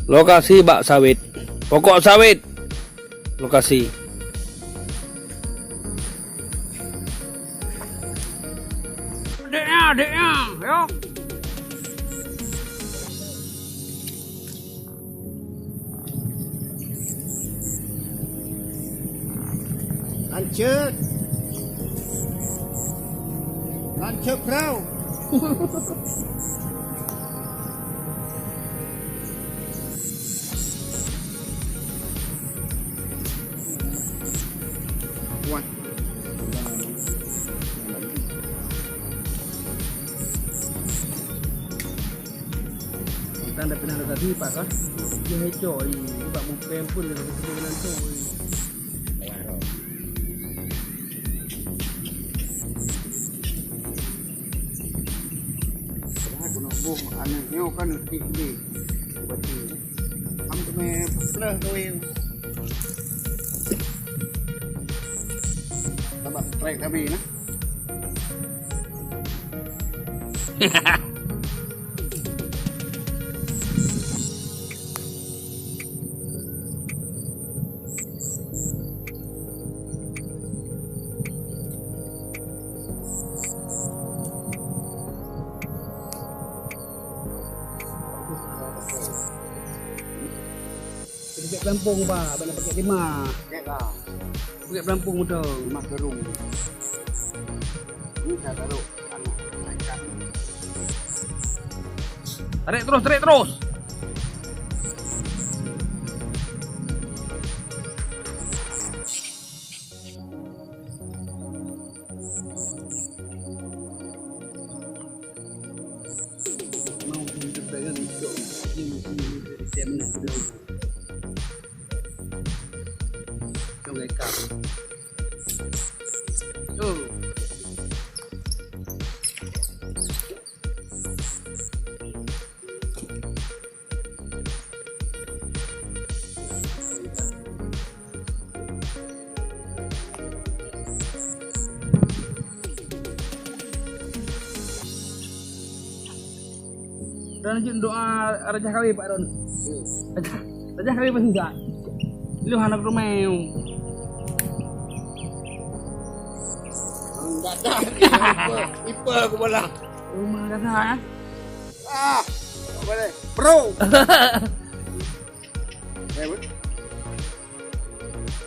Lokasi bak sawit. Pokok sawit. Lokasi. Adiknya, yo. Lanjut. Lanjut, bro. Wah. Tanda pindah tadi Pak kan? Dia hejo ini, Pak mungkin pun dengan tu. Anaknya kan tinggi, betul. Kamu tu mesra tu yang. Tambah track kami, na? Pakai pelampung Pak, banyak pakai 5. Pakai lah. Pakai pelampung betul. 5 gerung. Ini saya taruh anak naikkan. Tarik terus, tarik terus. Mau kita pegang itu. Ini dia nak betul. Mereka. Tuh. Dan lanjut doa Raja Kawi Pak Don. Raja Kawi pun enggak. Lu anak rumah. Enggak ada. Ipa aku bola. Rumah kata. Ah, apa boleh? Bro.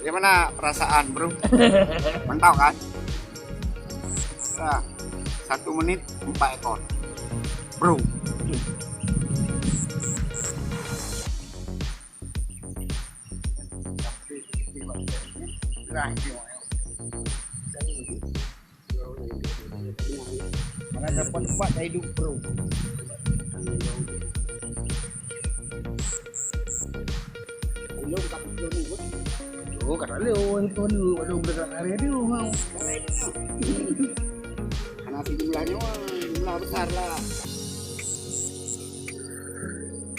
Gimana perasaan, bro? Mantap kan? Nah, 1 menit 4 ekor, bro. Mana dapat tempat saya hidup, bro. Belum tak belum ni. Oh, kata lu itu ada bergerak hari dia mau. Karena jumlahnya jumlah besar lah.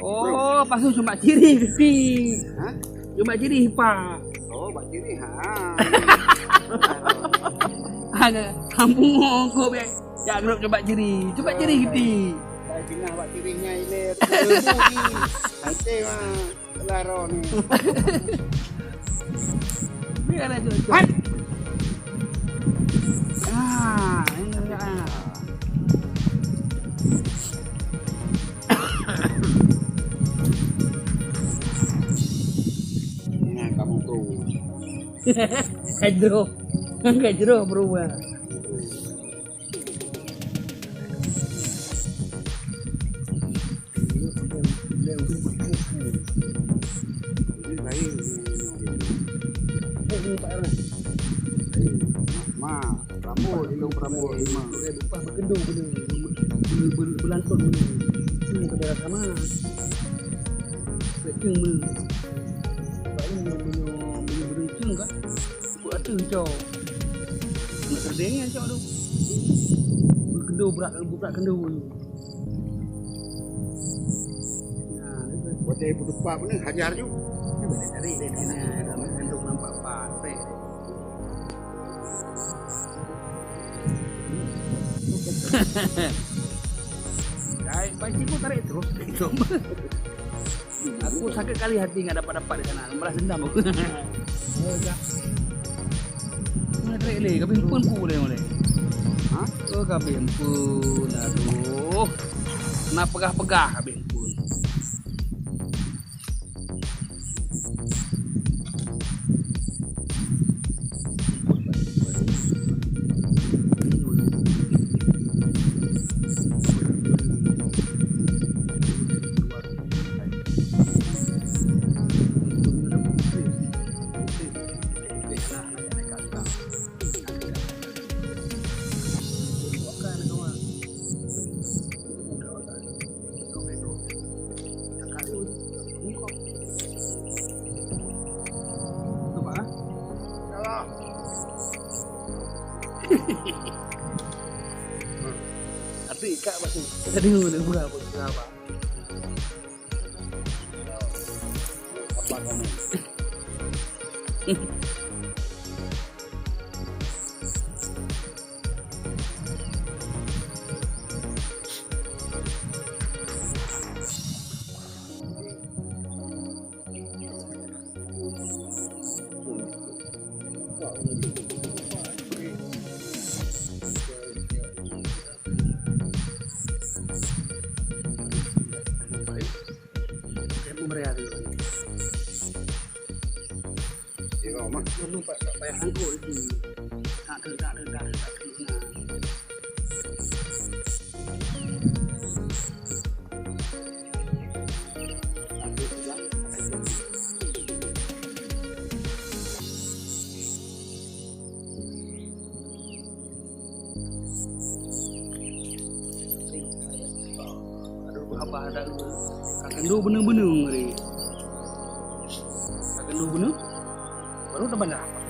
Oh, pasal cuma ciri pipi. Hah? Cuma ciri Pak. Oh, bak ciri ha. Ada kampung kau be. Ya grup coba ciri. Coba ciri gede. Saya pindah bak cirinya ile ni. Nanti mah laro ni. Biar aja. Ini enggak. Nah, kamu bro. Kajro berubah. Ma, rambut, hidung rambut 5. Lupa berkedung berlantun ini pada sama. Kecil mulu. Paling beruncung kan. Buat tu cok. Nak terdengnya cok tu. Berkedung buka kendung ni. Nah, Buat saya berdepak pun ni hajar je. ni boleh cari dia ni. Dalam kendung nampak patek. Baik, baik pun tarik terus. Aku sakit kali hati nggak dapat di sana. Balas dendam aku. Oh, dah. Mana trek le? Kabin pun boleh boleh. Ha? Oh kabin pun. Aduh. Nak pegah-pegah kabin pun. Arti ikat macam tadi nak buat apa? Apa kamu? Mak, Perlu payah angkut itu. Tak ada. Apa ada kendo bener-bener ni. Kendo bener. Baru dah banyak apa?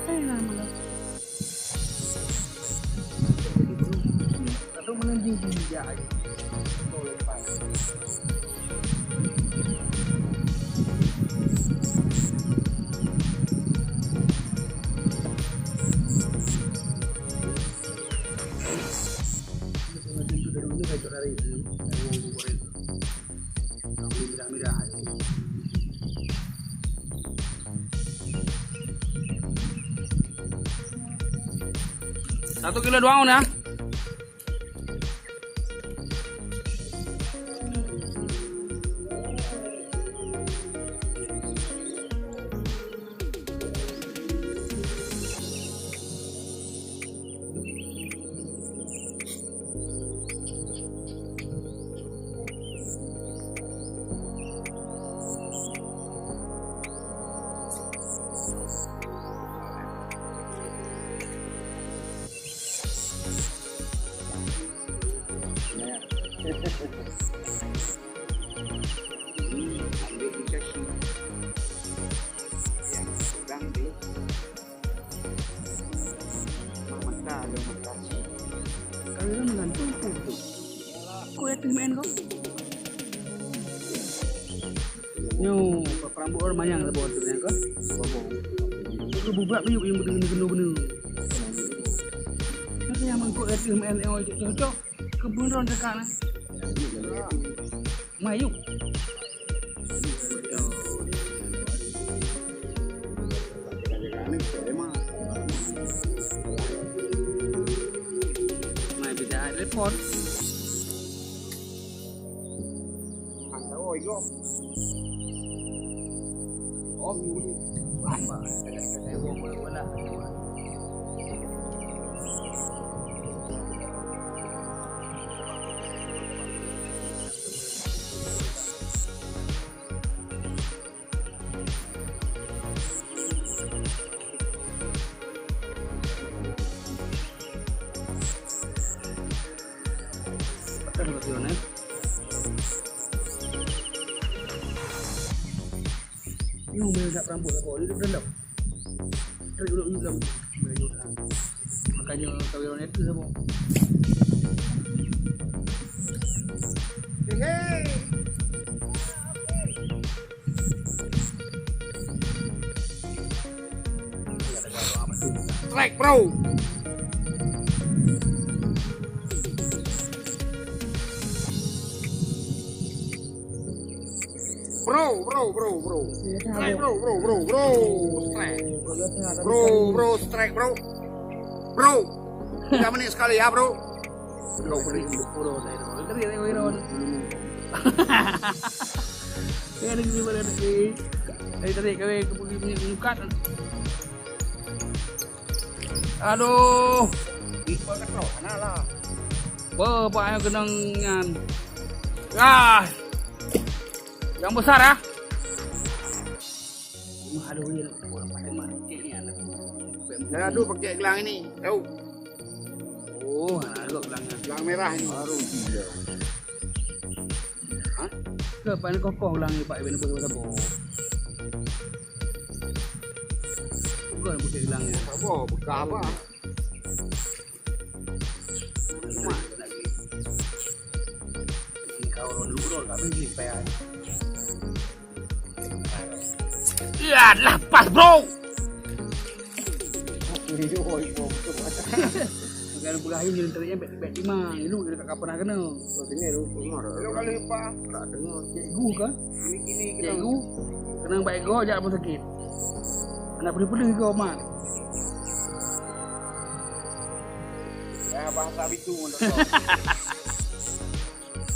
Atau menanjung dia aja. Tolong pak. Satu kilo doang ya. Ambil dikasih yang sedang di mata ada makasih. Kalau dia menggantung tu. Kau yakin main kau? Nyo, perambut orang mayang lah bawa tu kan kau? Kau buat biuk yang bener-bener. Nanti yang mengkau yakin main yang cocok. Kebun orang dekat lah. Mayuk. Mai bisa report. Anda oi go. Oh, ni. Apa? Saya bola. Ini mobil tak rambut apa, dia dalam. Tarik dulu dalam. Makanya kawan itu sama. Hey. Strike, bro. Bro. Strike bro. Strike. Bro, strike bro. Bro. 3 menit sekali ya bro. Kau beri puro saya dulu. Tadi ada Wiron. Kau ada di mana ni? Tadi kau pergi menyukat. Aduh. Ipa kan bro, sana lah. Bapak yang kenangan. Yang besar ya. Aduh ini orang pada mancing ni anak. Saya adu pakai gelang ini. Tahu? Oh, anak gelangnya. Gelang merah ini. Baru gila. Hah? Ke paling kokoh gelang ni Pak Iban apa? Bukan pakai gelangnya. Apa? Bekah apa? Lagi. Kau dulu tak boleh payah. Ya, lepas bro. Kalau bergahin dia terima bet timang. Lu dekat kapan nak kena? Dengar tu. Kalau kali apa? Tak dengar. Cikgu kan? Kini Cikgu. Kena baik go jak pun sakit. Anak pedih-pedih kau mat. Ya bahasa bitu untuk kau.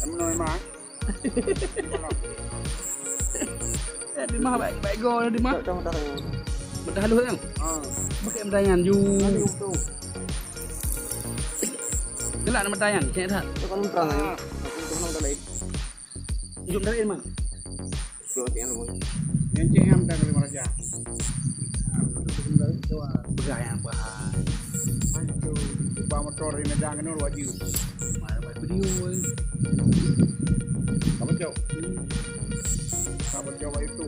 Emno emang. Di mah baik go di mah. Tak. Bedah halus kan? Pakai mentayan ju. Tu. Gelak nama mentayan, cek tak? Tu kan terang ni. Aku nak tak lain. Jom dari mana? Tu yang tu. Yang cek yang dah dari Raja. Begah yang bahas. Itu bawa motor ini jangan nur wajib. Mana buat video. Apa cok? Apa cok itu?